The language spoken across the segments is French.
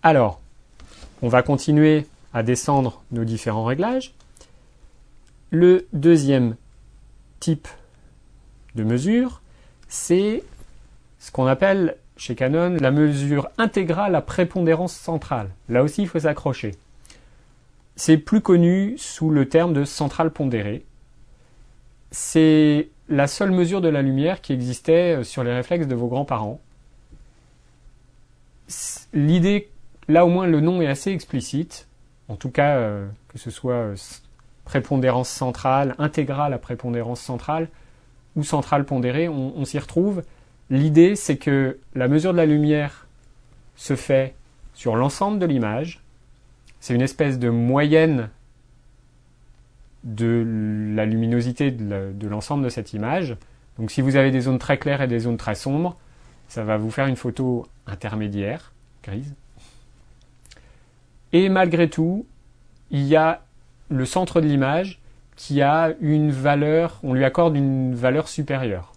Alors, on va continuer à descendre nos différents réglages. Le deuxième type de mesure, c'est ce qu'on appelle chez Canon la mesure intégrale à prépondérance centrale. Là aussi, il faut s'accrocher. C'est plus connu sous le terme de centrale pondérée. C'est la seule mesure de la lumière qui existait sur les réflexes de vos grands-parents. L'idée, là au moins le nom est assez explicite, en tout cas que ce soit prépondérance centrale, intégrale à prépondérance centrale ou centrale pondérée, on s'y retrouve. L'idée, c'est que la mesure de la lumière se fait sur l'ensemble de l'image. C'est une espèce de moyenne de la luminosité de l'ensemble de cette image. Donc si vous avez des zones très claires et des zones très sombres, ça va vous faire une photo intermédiaire, grise. Et malgré tout, il y a le centre de l'image qui a une valeur, on lui accorde une valeur supérieure,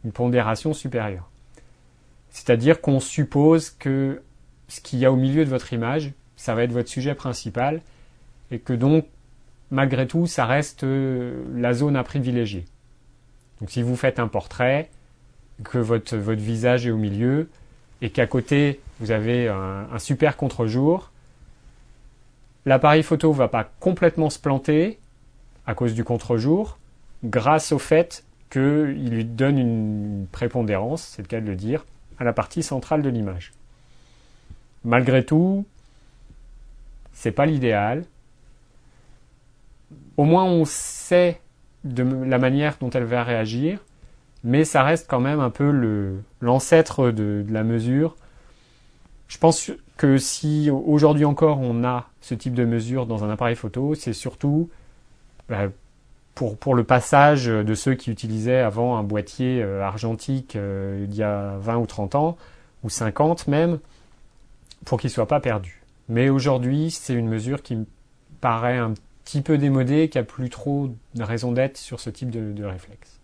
une pondération supérieure. C'est-à-dire qu'on suppose que ce qu'il y a au milieu de votre image, ça va être votre sujet principal, et que donc, malgré tout, ça reste la zone à privilégier. Donc si vous faites un portrait, que votre visage est au milieu, et qu'à côté, vous avez un super contre-jour, l'appareil photo ne va pas complètement se planter à cause du contre-jour, grâce au fait qu'il lui donne une prépondérance, c'est le cas de le dire, à la partie centrale de l'image. Malgré tout, c'est pas l'idéal. Au moins on sait de la manière dont elle va réagir, mais ça reste quand même un peu l'ancêtre de la mesure. Je pense que si aujourd'hui encore on a ce type de mesure dans un appareil photo, c'est surtout pour le passage de ceux qui utilisaient avant un boîtier argentique il y a 20 ou 30 ans, ou 50 même, pour qu'il ne soit pas perdu. Mais aujourd'hui, c'est une mesure qui me paraît un petit peu démodée, qui n'a plus trop de raison d'être sur ce type de réflexe.